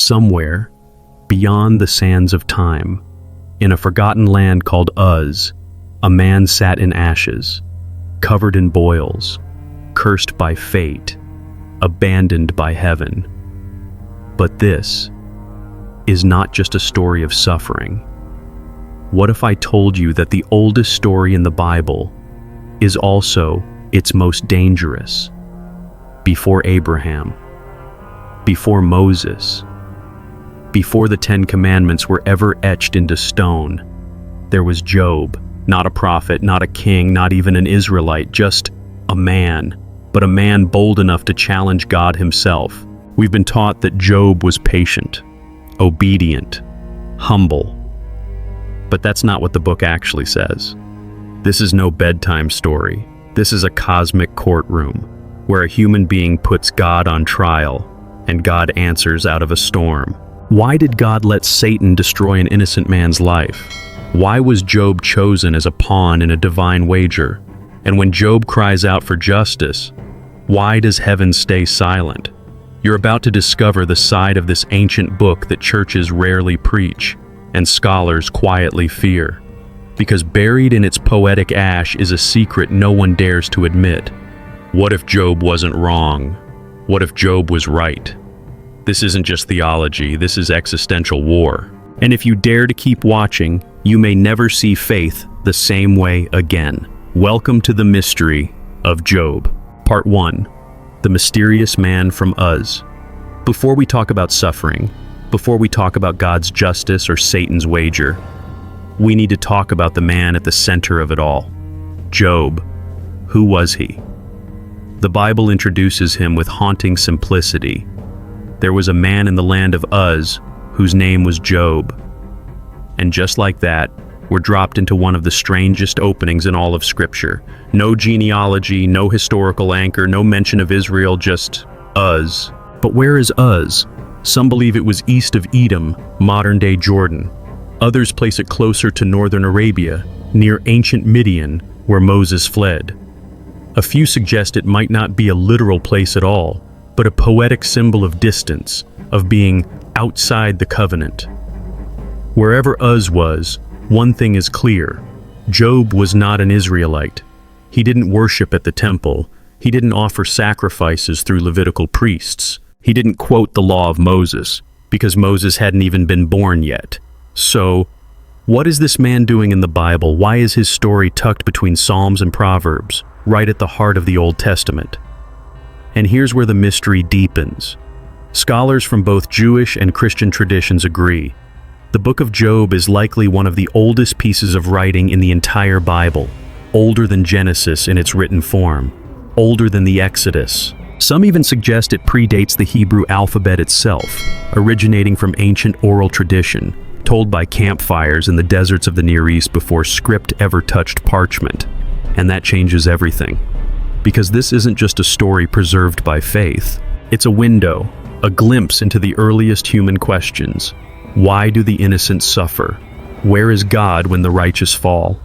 somewhere, beyond the sands of time, in a forgotten land called Uz, a man sat in ashes, covered in boils, cursed by fate, abandoned by heaven. But this is not just a story of suffering. What if I told you that the oldest story in the Bible is also its most dangerous? Before Abraham, before Moses, before the 10 Commandments were ever etched into stone, there was Job, not a prophet, not a king, not even an Israelite, just a man, but a man bold enough to challenge God himself. We've been taught that Job was patient, obedient, humble. But that's not what the book actually says. This is no bedtime story. This is a cosmic courtroom, where a human being puts God on trial, and God answers out of a storm. Why did God let Satan destroy an innocent man's life? Why was Job chosen as a pawn in a divine wager? And when Job cries out for justice, why does heaven stay silent? You're about to discover the side of this ancient book that churches rarely preach, and scholars quietly fear. Because buried in its poetic ash is a secret no one dares to admit. What if Job wasn't wrong? What if Job was right? This isn't just theology, this is existential war. And if you dare to keep watching, you may never see faith the same way again. Welcome to the mystery of Job. Part 1. The mysterious man from Uz. Before we talk about suffering, before we talk about God's justice or Satan's wager, we need to talk about the man at the center of it all. Job. Who was he? The Bible introduces him with haunting simplicity. There was a man in the land of Uz whose name was Job. And just like that, we're dropped into one of the strangest openings in all of Scripture. No genealogy, no historical anchor, no mention of Israel, just Uz. But where is Uz? Some believe it was east of Edom, modern-day Jordan. Others place it closer to northern Arabia, near ancient Midian, where Moses fled. A few suggest it might not be a literal place at all, but a poetic symbol of distance, of being outside the covenant. Wherever Uz was, one thing is clear. Job was not an Israelite. He didn't worship at the temple. He didn't offer sacrifices through Levitical priests. He didn't quote the law of Moses, because Moses hadn't even been born yet. So, what is this man doing in the Bible? Why is his story tucked between Psalms and Proverbs, right at the heart of the Old Testament? And here's where the mystery deepens. Scholars from both Jewish and Christian traditions agree. The book of Job is likely one of the oldest pieces of writing in the entire Bible, older than Genesis in its written form, older than the Exodus. Some even suggest it predates the Hebrew alphabet itself, originating from ancient oral tradition, told by campfires in the deserts of the Near East before script ever touched parchment. And that changes everything. Because this isn't just a story preserved by faith. It's a window, a glimpse into the earliest human questions. Why do the innocent suffer? Where is God when the righteous fall?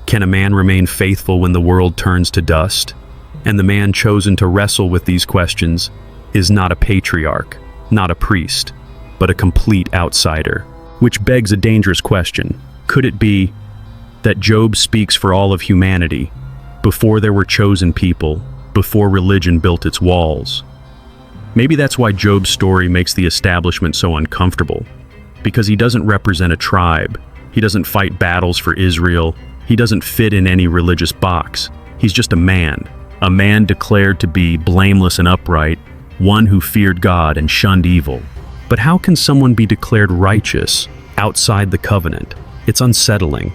Can a man remain faithful when the world turns to dust? And the man chosen to wrestle with these questions is not a patriarch, not a priest, but a complete outsider. Which begs a dangerous question. Could it be that Job speaks for all of humanity, before there were chosen people, before religion built its walls? Maybe that's why Job's story makes the establishment so uncomfortable, because he doesn't represent a tribe, he doesn't fight battles for Israel, he doesn't fit in any religious box. He's just a man declared to be blameless and upright, one who feared God and shunned evil. But how can someone be declared righteous outside the covenant? It's unsettling.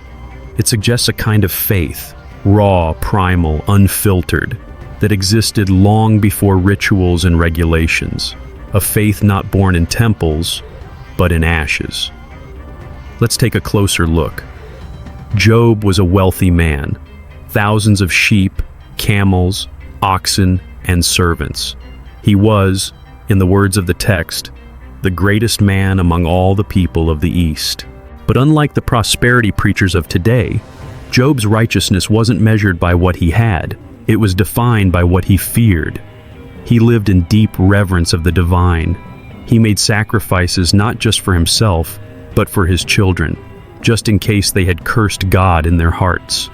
It suggests a kind of faith, raw, primal, unfiltered, that existed long before rituals and regulations. A faith not born in temples, but in ashes. Let's take a closer look. Job was a wealthy man. Thousands of sheep, camels, oxen, and servants. He was, in the words of the text, the greatest man among all the people of the East. But unlike the prosperity preachers of today, Job's righteousness wasn't measured by what he had. It was defined by what he feared. He lived in deep reverence of the divine, He made sacrifices not just for himself, but for his children, just in case they had cursed God in their hearts.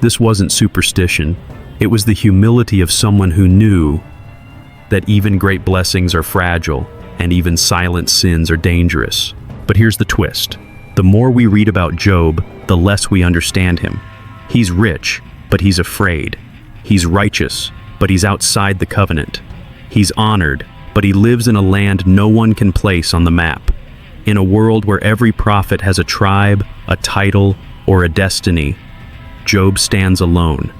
This wasn't superstition. It was the humility of someone who knew that even great blessings are fragile and even silent sins are dangerous. But here's the twist. The more we read about Job, the less we understand him. He's rich, but he's afraid. He's righteous, but he's outside the covenant. He's honored, but he lives in a land no one can place on the map. In a world where every prophet has a tribe, a title, or a destiny, Job stands alone.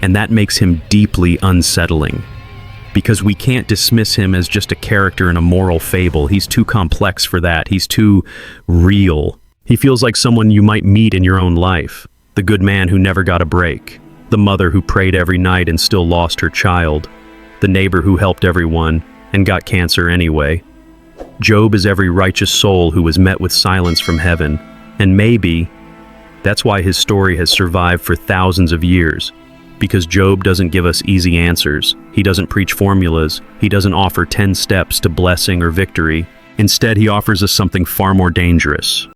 And that makes him deeply unsettling. Because we can't dismiss him as just a character in a moral fable. He's too complex for that. He's too real. He feels like someone you might meet in your own life. The good man who never got a break. The mother who prayed every night and still lost her child. The neighbor who helped everyone and got cancer anyway. Job is every righteous soul who was met with silence from heaven. And maybe that's why his story has survived for thousands of years. Because Job doesn't give us easy answers. He doesn't preach formulas. He doesn't offer 10 steps to blessing or victory. Instead, he offers us something far more dangerous.